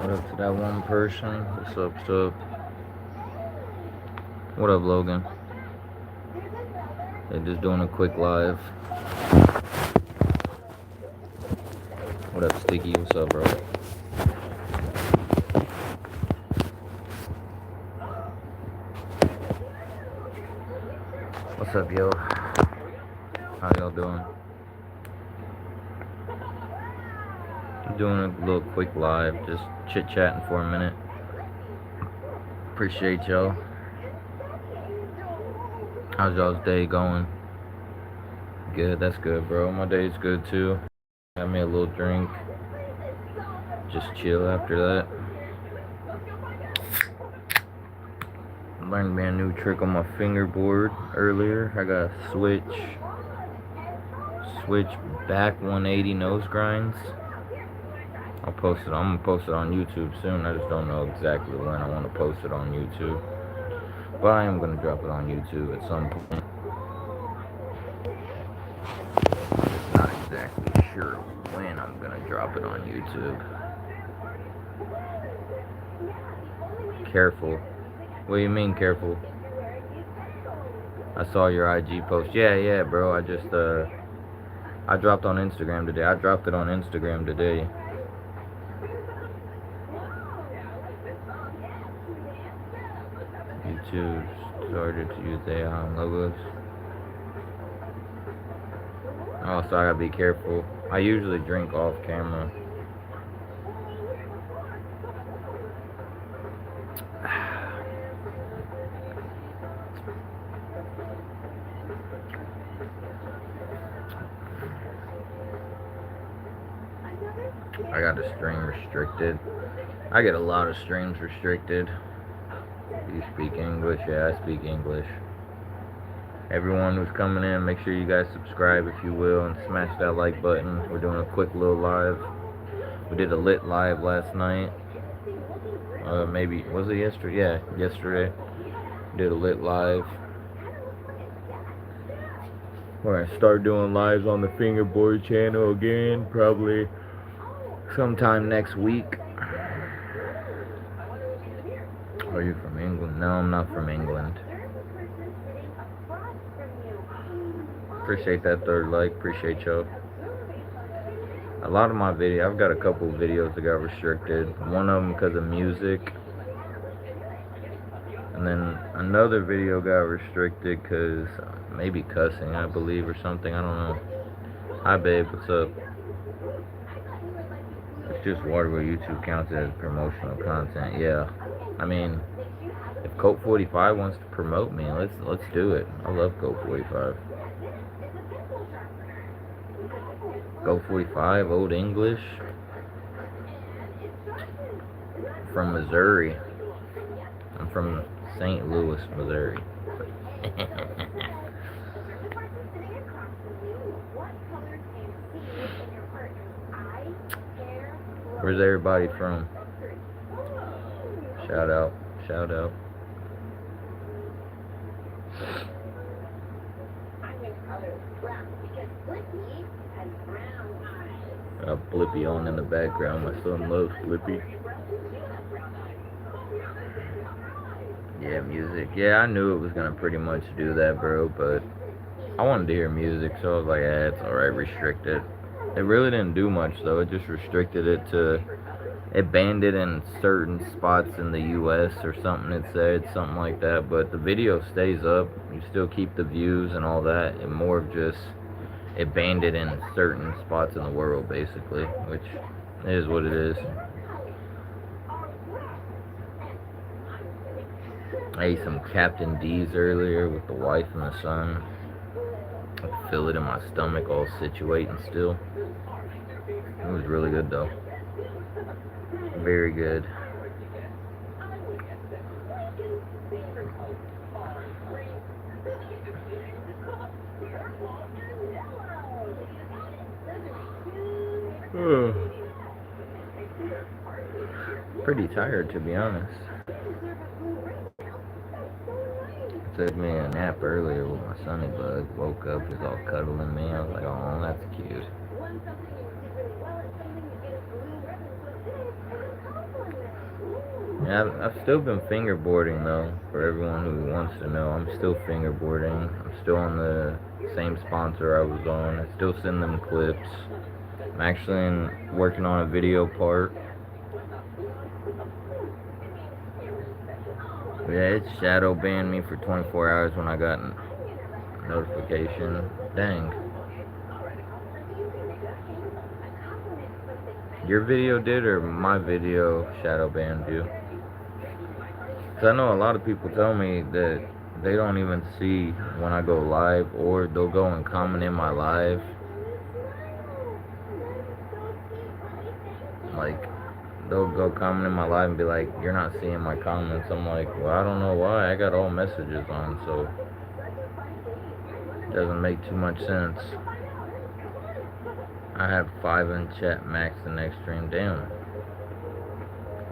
What up to that one person? What's up, sup? What up, Logan? They're just doing a quick live. What up, Sticky? What's up, bro? What's up, yo? How y'all doing? I'm doing a little quick live, just chit chatting for a minute. Appreciate y'all. How's y'all's day going? Good, that's good, bro. My day's good too. Got me a little drink. Just chill after that. Learned me a new trick on my fingerboard earlier. I got a switch back 180 nose grinds. I'll post it. I'm gonna post it on YouTube soon. I just don't know exactly when I want to post it on YouTube. But I am gonna drop it on YouTube at some point. Just not exactly sure when I'm gonna drop it on YouTube. Careful. What do you mean careful? I saw your IG post. Yeah, bro. I dropped on Instagram today. I dropped it on Instagram today. YouTube started to use AI on logos. Oh, so I gotta be careful. I usually drink off camera. I got the stream restricted. I get a lot of streams restricted. You speak English? Yeah, I speak English. Everyone who's coming in, make sure you guys subscribe if you will and smash that like button. We're doing a quick little live. We did a lit live last night. Maybe, was it yesterday? Yeah, yesterday. Did a lit live. We're gonna start doing lives on the fingerboard channel again, probably sometime next week. Are you from England? No, I'm not from England. Appreciate that third like. Appreciate y'all. A lot of my videos, I've got a couple of videos that got restricted. One of them because of music. And then another video got restricted because maybe cussing, I believe, or something. I don't know. Hi, babe. What's up? It's just water where YouTube counts as promotional content. Yeah. I mean, if Coke 45 wants to promote me, let's do it. I love Coke 45. Coke 45, Old English. From Missouri. I'm from St. Louis, Missouri. Where's everybody from? Shout out. Got Blippi on in the background. My son loves Blippi. Yeah, music. Yeah, I knew it was gonna pretty much do that, bro, but I wanted to hear music, so I was like, yeah, it's alright, restricted. It really didn't do much, though. It just restricted it to... It banned it in certain spots in the US or something, it said, something like that, but the video stays up. You still keep the views and all that, and more of just... It banned it in certain spots in the world, basically, which is what it is. I ate some Captain D's earlier with the wife and the son. I feel it in my stomach, all situating still. It was really good, though. Very good. Pretty tired, to be honest. Took me a nap earlier with my sunny bug. Woke up, he was all cuddling me. I was like, oh, that's cute. Yeah, I've still been fingerboarding though. For everyone who wants to know, I'm still fingerboarding. I'm still on the same sponsor I was on. I still send them clips. I'm actually working on a video part. Yeah, it shadow banned me for 24 hours when I got notification. Dang. Your video did or my video shadow banned you? Cause I know a lot of people tell me that they don't even see when I go live, or they'll go and comment in my live. Like, they'll go comment in my live and be like, "You're not seeing my comments." I'm like, "Well, I don't know why. I got all messages on, so it doesn't make too much sense." I have 5 in chat max the next stream. Damn.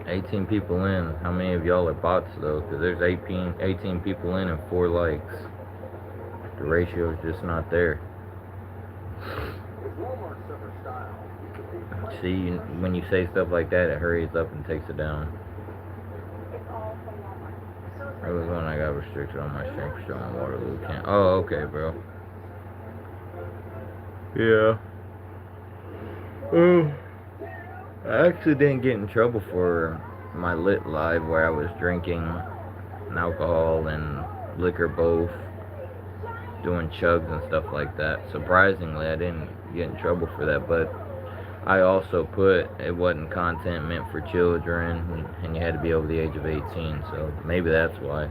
18 people in. How many of y'all are bots though? Because there's 18 people in and 4 likes. The ratio is just not there. See, when you say stuff like that, it hurries up and takes it down. It was when I got restricted on my strength show on Waterloo camp. Oh, okay, bro. Yeah. Oh. I actually didn't get in trouble for my lit live where I was drinking alcohol and liquor both, doing chugs and stuff like that. Surprisingly, I didn't get in trouble for that, but I also put it wasn't content meant for children and you had to be over the age of 18, so maybe that's why.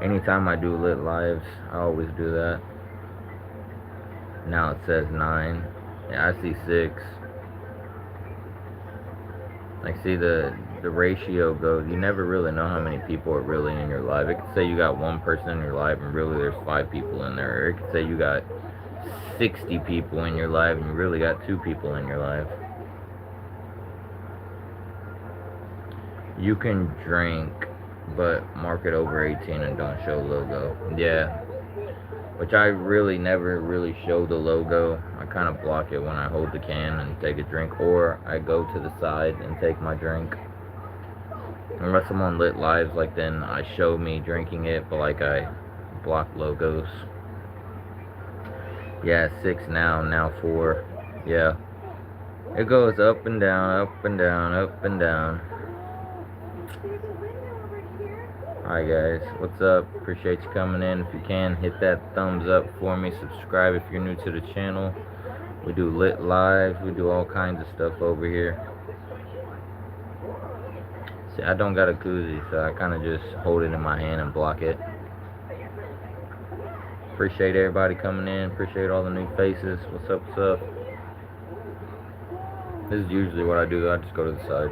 Anytime I do lit lives, I always do that. Now it says 9. Yeah, I see 6. Like, see, the ratio goes, you never really know how many people are really in your live. It could say you got 1 person in your live and really there's 5 people in there. Or it could say you got 60 people in your live and you really got 2 people in your live. You can drink, but mark it over 18 and don't show logo. Yeah. Which I really never really show the logo. I kind of block it when I hold the can and take a drink, or I go to the side and take my drink. Unless I'm on lit lives, like then I show me drinking it, but like I block logos. Yeah, 6 now 4. Yeah. It goes up and down, up and down, up and down. Hi guys, what's up? Appreciate you coming in. If you can, hit that thumbs up for me. Subscribe if you're new to the channel. We do lit lives. We do all kinds of stuff over here. See, I don't got a koozie, so I kind of just hold it in my hand and block it. Appreciate everybody coming in. Appreciate all the new faces. What's up, what's up? This is usually what I do. I just go to the side.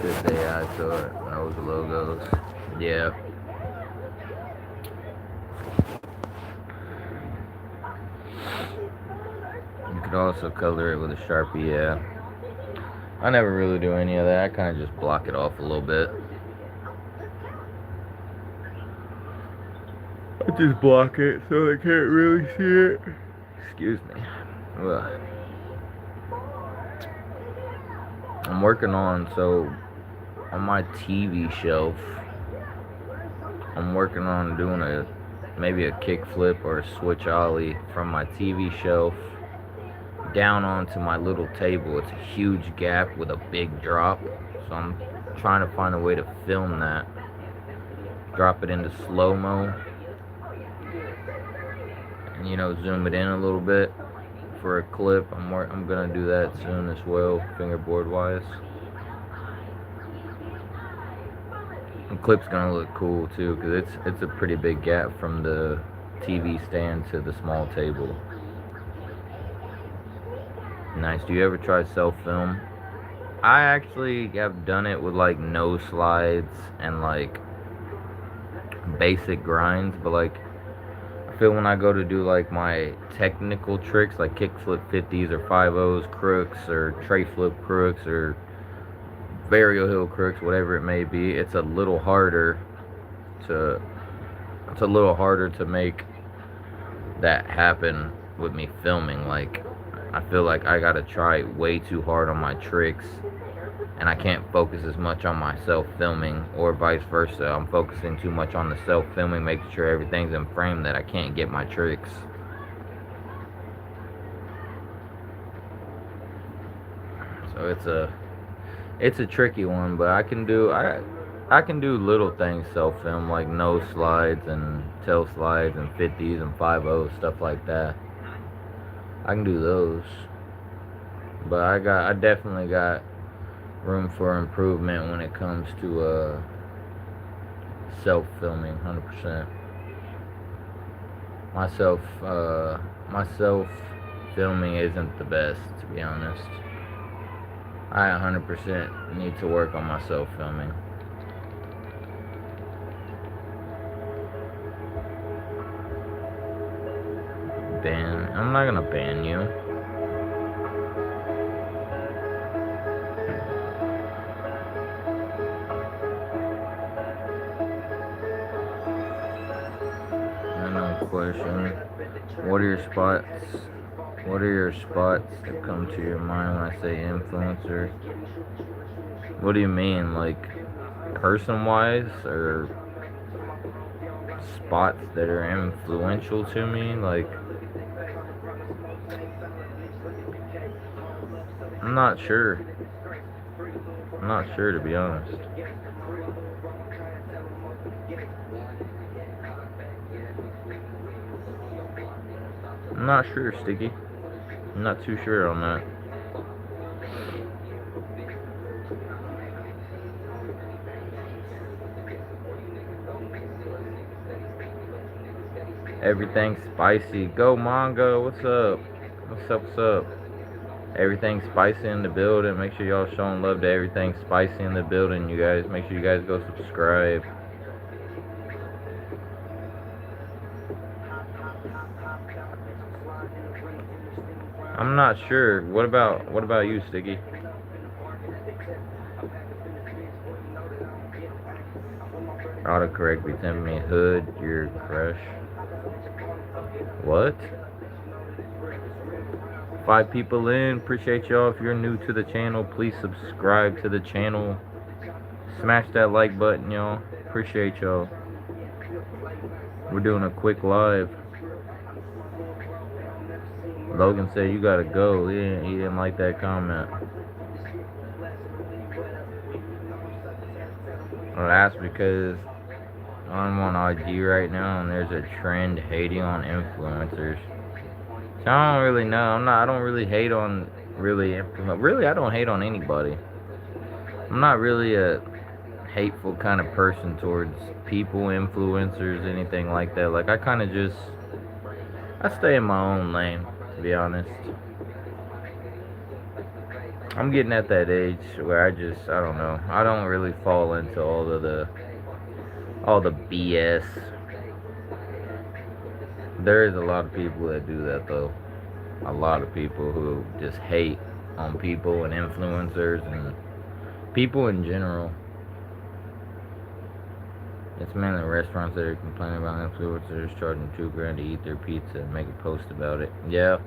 This AI so it knows the logos. Yeah. You could also color it with a Sharpie, yeah. I never really do any of that. I kind of just block it off a little bit. I just block it so they can't really see it. Excuse me. Ugh. I'm working on, so on my TV shelf, I'm working on doing maybe a kickflip or a switch ollie from my TV shelf down onto my little table. It's a huge gap with a big drop, so I'm trying to find a way to film that. Drop it into slow-mo and, you know, zoom it in a little bit for a clip. I'm gonna do that soon as well, fingerboard wise. The clip's gonna look cool too, because it's a pretty big gap from the TV stand to the small table. Nice. Do you ever try self-film? I actually have done it with like no slides and like basic grinds, but like I feel when I go to do like my technical tricks like kickflip 50s or 5-0s crooks or tray flip crooks or burial hill crooks, whatever it may be, it's a little harder to it's a little harder to make that happen with me filming. Like, I feel like I gotta try way too hard on my tricks, and I can't focus as much on myself filming, or vice versa. I'm focusing too much on the self filming, making sure everything's in frame, that I can't get my tricks. So it's a tricky one, but I can do little things self film, like nose slides and tail slides and 50s and 5.0 stuff like that. I can do those, but I definitely got room for improvement when it comes to self filming. 100%. Myself myself filming isn't the best, to be honest. I 100% need to work on my self filming. Ban? I'm not gonna ban you. No question. What are your spots? What are your spots that come to your mind when I say influencer? What do you mean, like person wise, or spots that are influential to me? Like, I'm not sure. I'm not sure, to be honest. I'm not sure, Sticky. I'm not too sure on that. Everything spicy. Go Mongo. What's up? What's up? What's up? Everything spicy in the building. Make sure y'all showing love to everything spicy in the building, you guys. Make sure you guys go subscribe. I'm not sure. What about you, Sticky? Autocorrect be telling me hood, you're fresh. What? 5 people in. Appreciate y'all. If you're new to the channel, please subscribe to the channel. Smash that like button, y'all. Appreciate y'all. We're doing a quick live. Logan said you gotta go. He didn't like that comment. Well, that's because I'm on IG right now, and there's a trend hating on influencers. So I don't really know. I don't really hate on really. I don't hate on anybody. I'm not really a hateful kind of person towards people, influencers, anything like that. Like, I kind of just I stay in my own lane, to be honest. I'm getting at that age where I don't know. I don't really fall into all the BS. There is a lot of people that do that, though. A lot of people who just hate on people and influencers and people in general. It's mainly restaurants that are complaining about influencers charging $2 grand to eat their pizza and make a post about it. Yeah,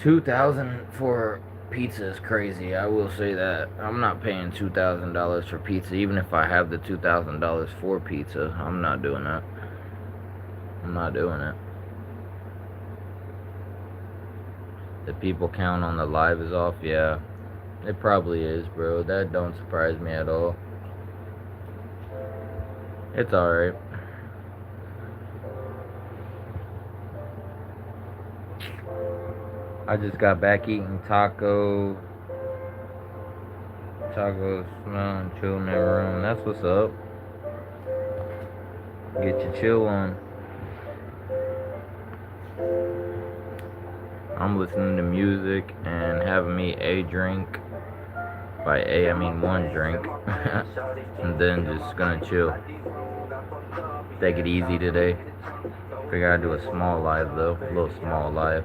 2,000 for pizza is crazy. I will say that. I'm not paying $2,000 for pizza, even if I have the $2,000 for pizza. I'm not doing that. I'm not doing it. The people count on the live is off. Yeah, it probably is, bro. That don't surprise me at all. It's alright. I just got back eating tacos, smelling, chilling in the room. That's what's up. Get your chill on. I'm listening to music and having me a drink. By a, I mean one drink. And then just gonna chill. Take it easy today. Figure I'd do a small live though. A little small live.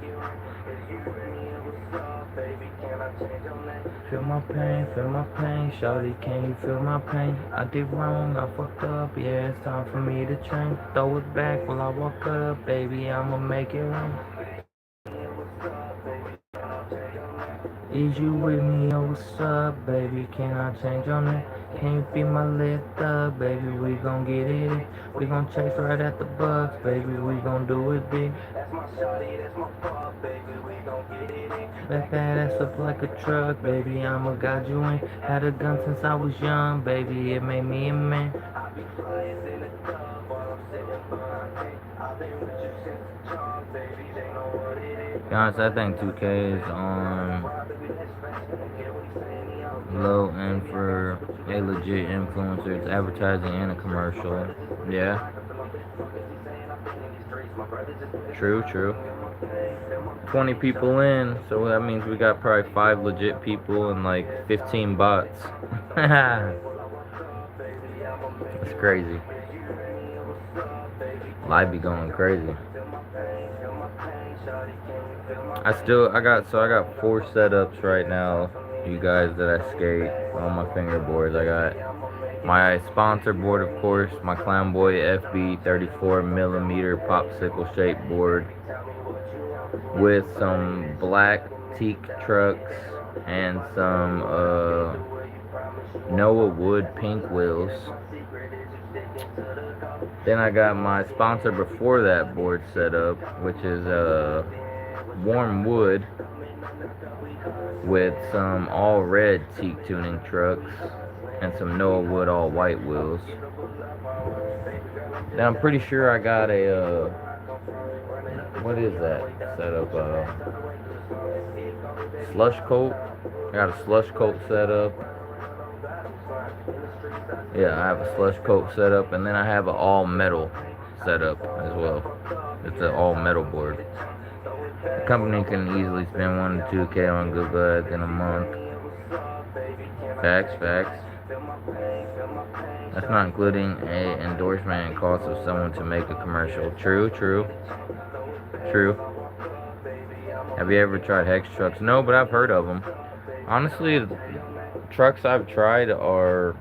feel my pain, shawty, can you feel my pain? I did wrong, I fucked up, yeah, it's time for me to change. Throw it back while I walk up, baby, I'ma make it rain. Is you with me, oh what's up, baby, can I change your name? Can you be my lift up, baby, we gon' get it in. We gon' chase right at the bucks, baby, we gon' do it big. That's my shawty, that's my fuck, baby, we gon' get it in. Back that ass up like a truck, baby, I'ma guide you in. Had a gun since I was young, baby, it made me a man. I be flying in the club while I'm sitting behind. I've been with you since the jump, baby, they know what it is. To be honest, I think 2K is on low end for a legit influencer. It's advertising and a commercial. Yeah. True, true. 20 people in, so that means we got probably 5 legit people and like 15 bots. That's crazy. Live be going crazy. I got 4 setups right now, you guys, that I skate on my fingerboards. I got my sponsor board, of course, my Clownboy FB 34mm popsicle shape board with some black teak trucks and some Noah Wood pink wheels. Then I got my sponsor before that board set up, which is warm wood with some all red teak tuning trucks and some Noah Wood all white wheels. Then I'm pretty sure I got a what is that setup? Slush coat. I got a slush coat setup. Yeah, I have a slush coat setup, and then I have an all metal setup as well. It's an all metal board. The company can easily spend 1 to 2K on Google Ads in a month. Facts. That's not including a endorsement and cost of someone to make a commercial. True. Have you ever tried Hex trucks? No, but I've heard of them. Honestly, the trucks I've tried are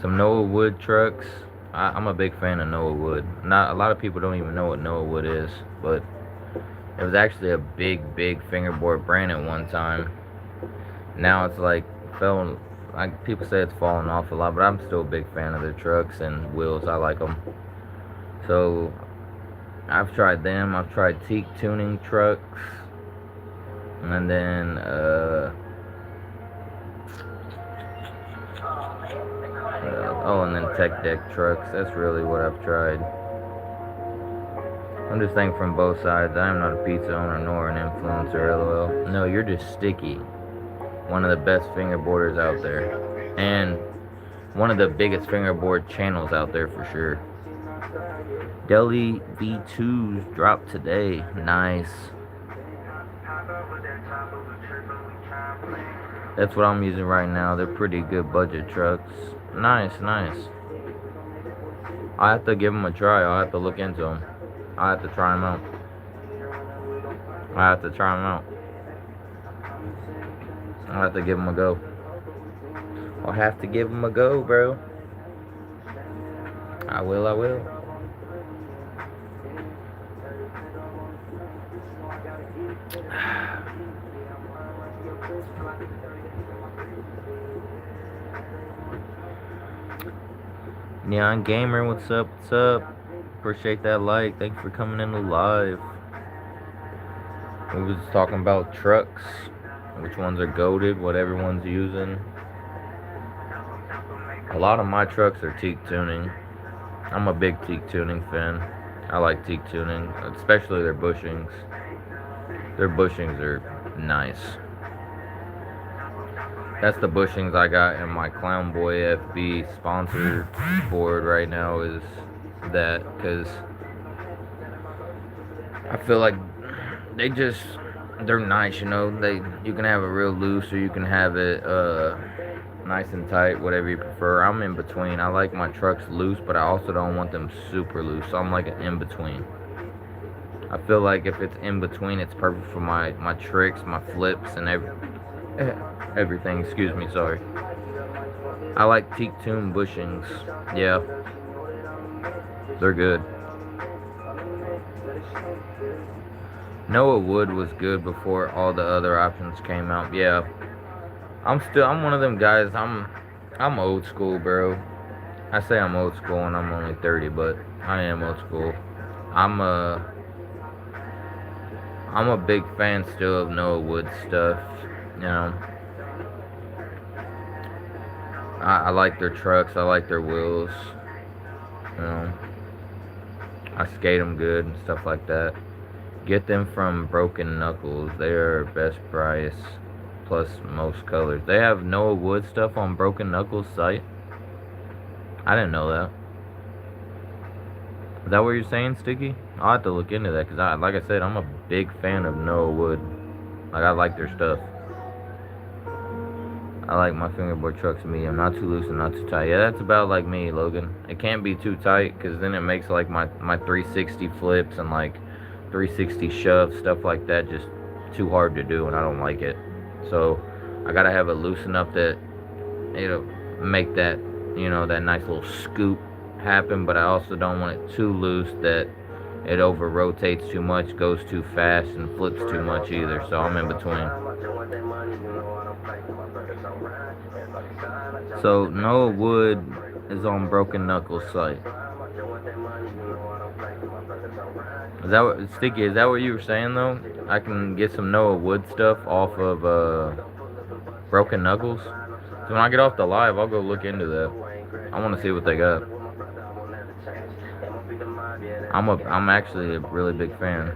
some Noah Wood trucks. I'm a big fan of Noah Wood. Not a lot of people don't even know what Noah Wood is, but it was actually a big fingerboard brand at one time. Now it's like people say it's fallen off a lot, but I'm still a big fan of their trucks and wheels. I like them. So I've tried them. I've tried teak tuning trucks, and then and then tech deck trucks. That's really what I've tried. I'm just thinking from both sides. I am not a pizza owner nor an influencer, lol. No, you're just Sticky. One of the best fingerboarders out there. And one of the biggest fingerboard channels out there for sure. Deli V2s dropped today. Nice. That's what I'm using right now. They're pretty good budget trucks. Nice. I have to give them a try. I'll have to look into them. I have to try them out. I'll have to give them a go. I'll have to give them a go, bro. I will. Neon Gamer, what's up? Appreciate that like. Thanks for coming in live. We was talking about trucks, which ones are goated, what everyone's using. A lot of my trucks are teak tuning. I'm a big teak tuning fan. I like teak tuning, especially their bushings. Their bushings are nice. That's the bushings I got in my Clownboy FB sponsor board right now, is that, because I feel like they're nice, you know. You can have it real loose or you can have it nice and tight, whatever you prefer. I'm in between. I like my trucks loose, but I also don't want them super loose, so I'm like an in between. I feel like if it's in between, it's perfect for my tricks, my flips, and Everything, excuse me, sorry. I like teak tune bushings. Yeah, they're good. Noah Wood was good before all the other options came out. Yeah, I'm one of them guys. I'm old school, bro. I say I'm old school and I'm only 30, but I am old school. I'm a I'm a big fan still of Noah Wood stuff. You know, I like their trucks. I like their wheels. You know, I skate them good and stuff like that. Get them from Broken Knuckles. They are best price plus most colors. They have Noah Wood stuff on Broken Knuckles site. I didn't know that. Is that what you're saying, Sticky? I'll have to look into that because, like I said, I'm a big fan of Noah Wood. Like, I like their stuff. I like my fingerboard trucks medium, not too loose and not too tight. Yeah, that's about like me, Logan. It can't be too tight because then it makes like my 360 flips and like 360 shoves, stuff like that, just too hard to do, and I don't like it. So I gotta have it loose enough that it'll make that that nice little scoop happen, but I also don't want it too loose that it over rotates too much, goes too fast, and flips too much either. So I'm in between. So Noah Wood is on Broken Knuckles site. Is that what, Sticky? Is that what you were saying though? I can get some Noah Wood stuff off of Broken Knuckles. So when I get off the live, I'll go look into that. I want to see what they got. I'm actually a really big fan.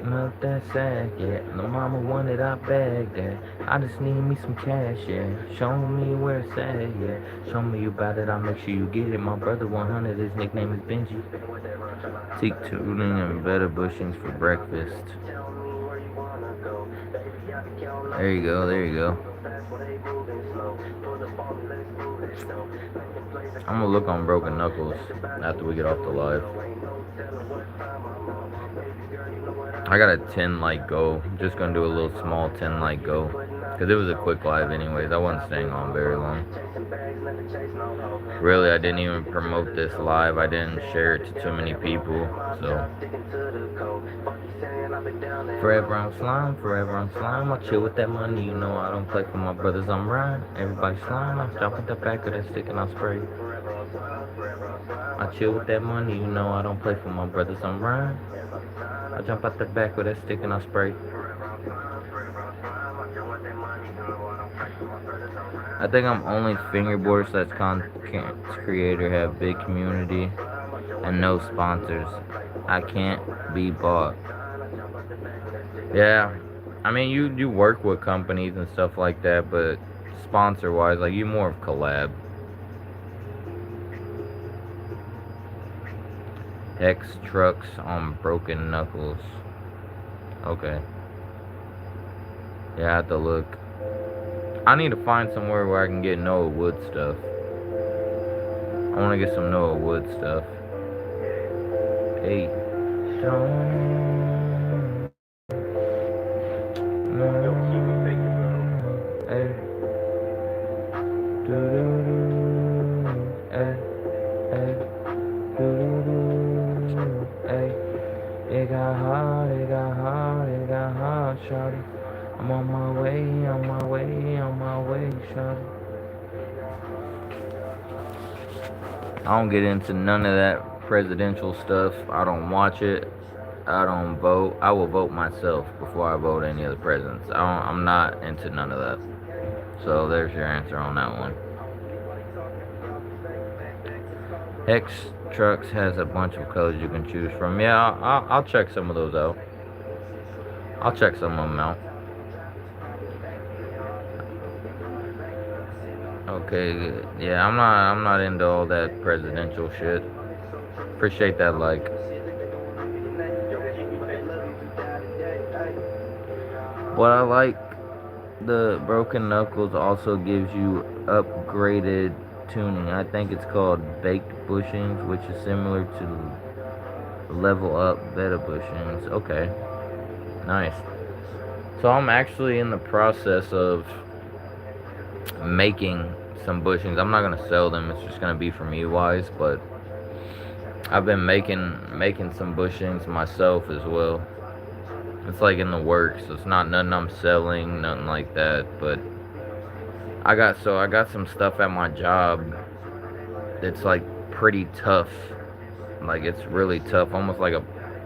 Not that sad, yeah. The mama wanted, I begged that. I just need me some cash, yeah. Show me where it's at, yeah. Show me about it, I'll make sure you get it. My brother 100, his nickname is Benji. Teak tuning and better bushings for breakfast. There you go, there you go. I'm gonna look on Broken Knuckles after we get off the live. I got a 10 like go. I'm just gonna do a little small 10 like go. Because it was a quick live anyways. I wasn't staying on very long. Really, I didn't even promote this live. I didn't share it to too many people. So forever I'm slime, forever I'm slime. I chill with that money, you know I don't play for my brothers, I'm rhyme. Everybody slime, I jump at the back of that stick and I spray. I chill with that money, you know I don't play for my brothers, I'm rhyme. I jump out the back with that stick and I spray. I think I'm only fingerboards that's content creator, have big community and no sponsors. I can't be bought. Yeah, I mean you work with companies and stuff like that, but sponsor wise, like you more of collab. Hex trucks on Broken Knuckles. Okay. Yeah, I have to look. I need to find somewhere where I can get Noah Wood stuff. I want to get some Noah Wood stuff. Hey, don't. Hey. Hey. Hey. Hey. It got hard, it got hard, it got hard, shawty. I'm on my way, on my way, on my way, shawty. I don't get into none of that presidential stuff. I don't watch it. I don't vote. I will vote myself before I vote any of the presidents. I'm not into none of that. So there's your answer on that one. Hex Trucks has a bunch of colors you can choose from. Yeah, I'll check some of those out. I'll check some of them out. Okay, yeah, I'm not into all that presidential shit. Appreciate that like. What I like, the Broken Knuckles also gives you upgraded tuning. I think it's called baked bushings, which is similar to level up beta bushings. Okay, nice. So I'm actually in the process of making some bushings. I'm not gonna sell them. It's just gonna be for me wise, but I've been making some bushings myself as well. It's like in the works. It's not nothing I'm selling, nothing like that. But I got some stuff at my job that's like pretty tough. Like it's really tough, almost like a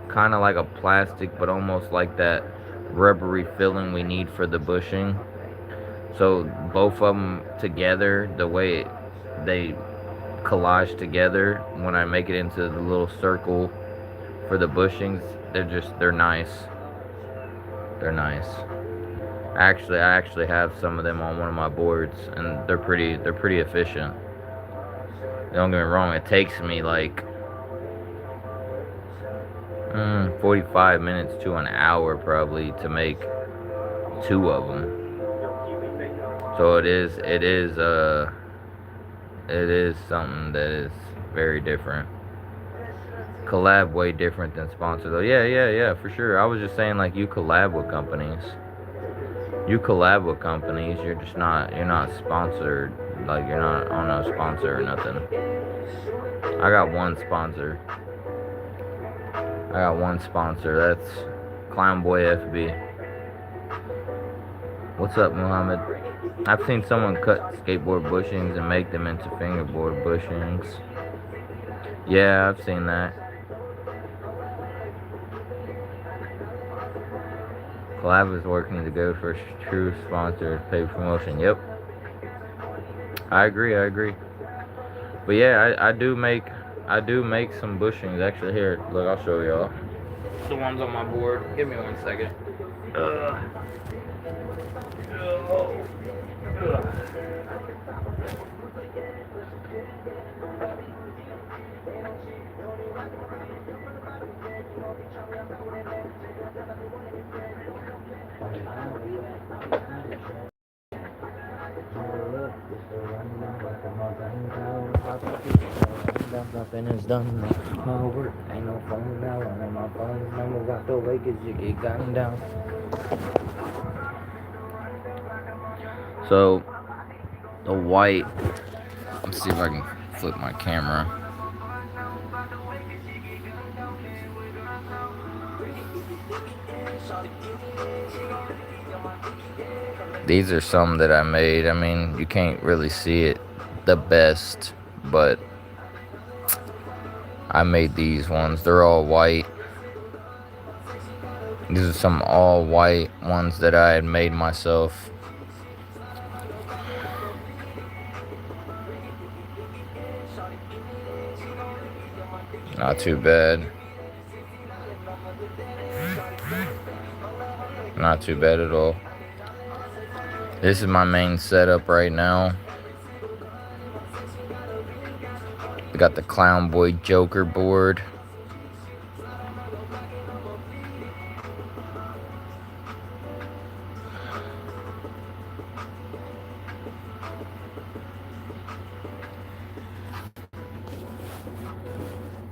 kind of like a plastic, but almost like that rubbery filling we need for the bushing. So both of them together, the way they collage together when I make it into the little circle for the bushings, they're nice. They're nice. I actually have some of them on one of my boards, and they're pretty efficient. Don't get me wrong, it takes me like 45 minutes to an hour probably to make two of them. So it is something that is very different. Collab way different than sponsor though. Yeah, for sure. I was just saying like you collab with companies. You collab with companies. You're not sponsored. Like you're not on a sponsor or nothing. I got one sponsor. That's Clownboy FB. What's up, Muhammad? I've seen someone cut skateboard bushings and make them into fingerboard bushings. Yeah, I've seen that. Collab is working to go for true sponsors, paid promotion. Yep. I agree. But yeah, I do make some bushings. Actually, here, look, I'll show y'all. The ones on my board. Give me 1 second. Ugh. Nothing is done. My work ain't no phone now. And my phone's number got the way cause you get gotten down. So the white, let's see if I can flip my camera. These are some that I made. I mean, you can't really see it the best, but I made these ones. They're all white. These are some all white ones that I had made myself. Not too bad. Not too bad at all. This is my main setup right now. We got the Clownboy Joker board.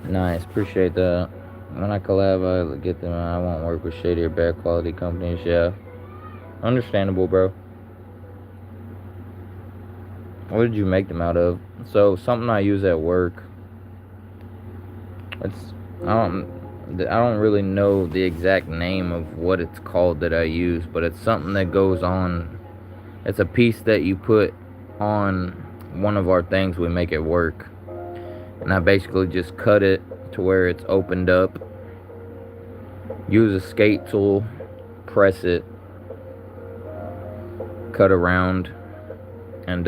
Nice, appreciate that. When I collab, I get them. I won't work with shady or bad quality companies. Yeah, understandable, bro. What did you make them out of? So something I use at work. I don't really know the exact name of what it's called that I use, but it's something that goes on. It's a piece that you put on one of our things we make at work. And I basically just cut it to where it's opened up. Use a skate tool, press it, cut around, and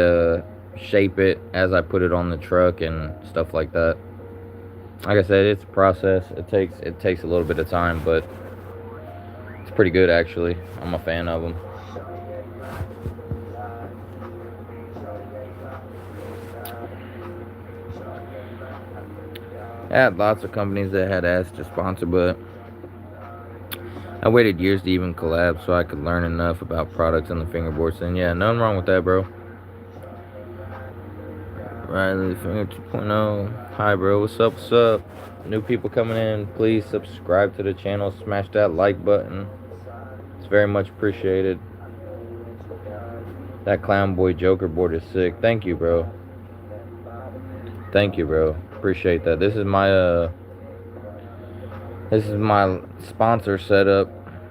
shape it as I put it on the truck and stuff like that. Like I said, it's a process. It takes a little bit of time, but it's pretty good actually. I'm a fan of them. I had lots of companies that had asked to sponsor, but I waited years to even collab so I could learn enough about products and the fingerboard scene. Yeah, nothing wrong with that, bro. Riley Finger 2.0. Hi, bro. What's up? New people coming in, please subscribe to the channel. Smash that like button. It's very much appreciated. That Clown Boy Joker board is sick. Thank you, bro. Thank you, bro. Appreciate that. This is my sponsor setup.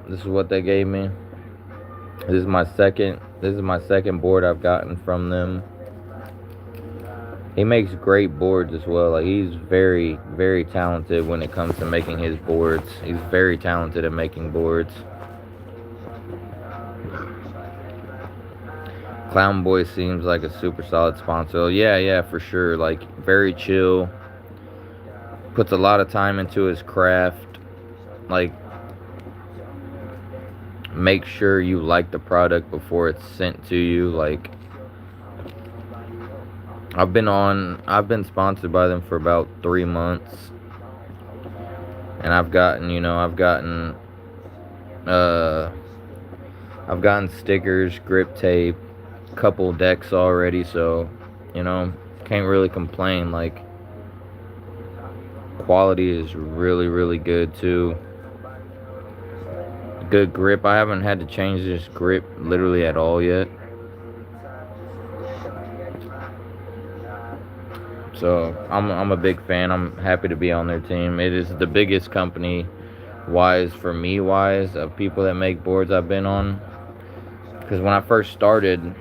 This is what they gave me. This is my second board I've gotten from them. He makes great boards as well. Like, he's very, very talented when it comes to making his boards. He's very talented at making boards. Clown Boy seems like a super solid sponsor. Yeah, for sure. Like, very chill. Puts a lot of time into his craft. Like, make sure you like the product before it's sent to you. Like, I've been sponsored by them for about 3 months, and I've gotten stickers, grip tape, couple decks already, so can't really complain. Like, quality is really, really good too. Good grip. I haven't had to change this grip literally at all yet. So I'm a big fan. I'm happy to be on their team. It is the biggest company for me of people that make boards I've been on. Because when I first started,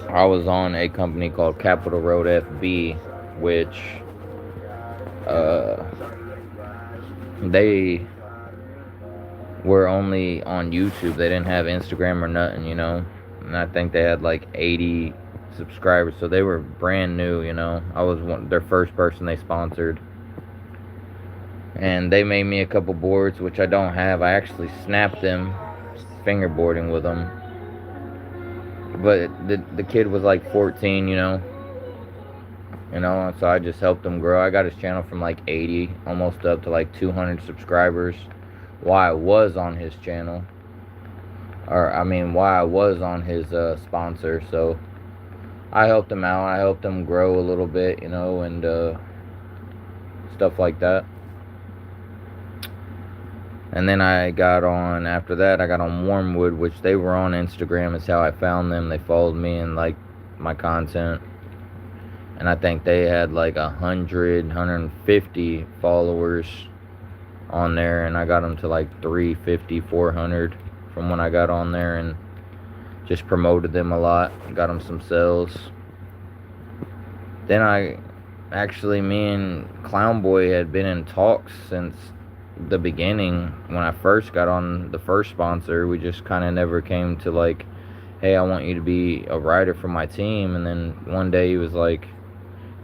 I was on a company called Capital Road FB, which they were only on YouTube. They didn't have Instagram or nothing, And I think they had like 80 subscribers, so they were brand new, I was their first person they sponsored. And they made me a couple boards, which I don't have. I actually snapped them fingerboarding with them. But the kid was like 14, so I just helped him grow. I got his channel from like 80 almost up to like 200 subscribers while I was on his channel. While I was on his sponsor. So I helped him out. I helped him grow a little bit, and stuff like that. And then after that, I got on Warmwood, which they were on Instagram, is how I found them. They followed me and liked my content. And I think they had like 150 followers on there. And I got them to like 350, 400 from when I got on there, and just promoted them a lot. Got them some sales. Then me and Clown Boy had been in talks since the beginning. When I first got on the first sponsor, we just kind of never came to like, hey, I want you to be a rider for my team. And then one day he was like,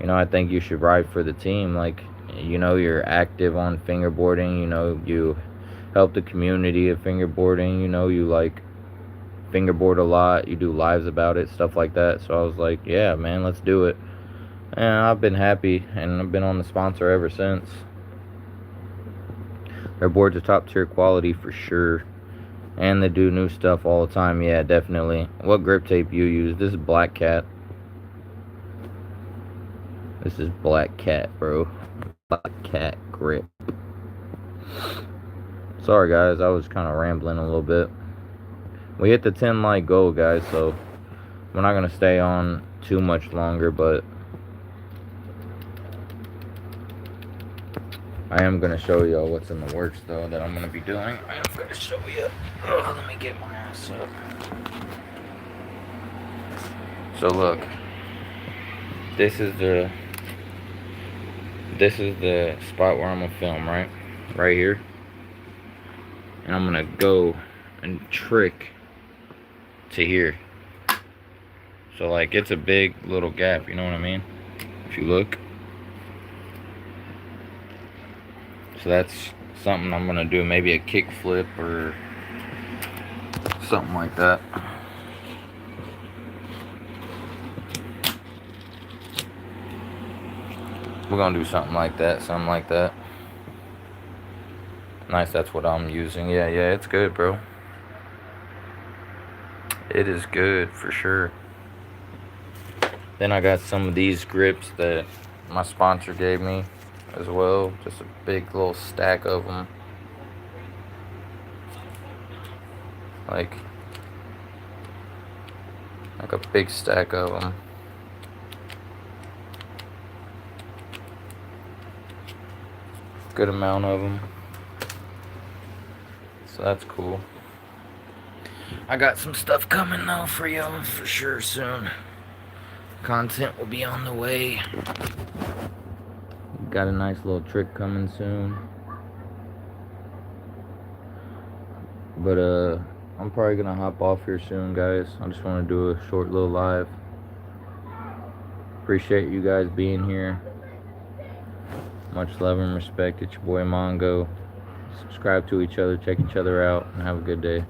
I think you should ride for the team. Like, you're active on fingerboarding, you help the community of fingerboarding, you like fingerboard a lot, you do lives about it, stuff like that. So I was like, yeah, man, let's do it. And I've been happy, and I've been on the sponsor ever since. Their boards are top tier quality for sure, and they do new stuff all the time. Yeah, definitely. What grip tape you use? This is Black Cat. This is Black Cat, bro. Black Cat grip. Sorry guys, I was kind of rambling a little bit. We hit the 10 like goal, guys, so we're not gonna stay on too much longer, but I am going to show y'all what's in the works, though, that I'm going to be doing. I am going to show you. Oh, let me get my ass up. So, look. This is the spot where I'm going to film, right? Right here. And I'm going to go and trick to here. So, like, it's a big little gap, you know what I mean? If you look. So that's something I'm going to do, maybe a kick flip or something like that. We're going to do something like that. Nice, that's what I'm using. Yeah, it's good, bro. It is good, for sure. Then I got some of these grips that my sponsor gave me as well. Just a big little stack of them. like a big stack of them. Good amount of them. So that's cool. I got some stuff coming though for y'all for sure soon. Content will be on the way. Got a nice little trick coming soon. But I'm probably gonna hop off here soon, guys. I just want to do a short little live. Appreciate you guys being here. Much love and respect. It's your boy Mongo. Subscribe to each other, check each other out, and have a good day.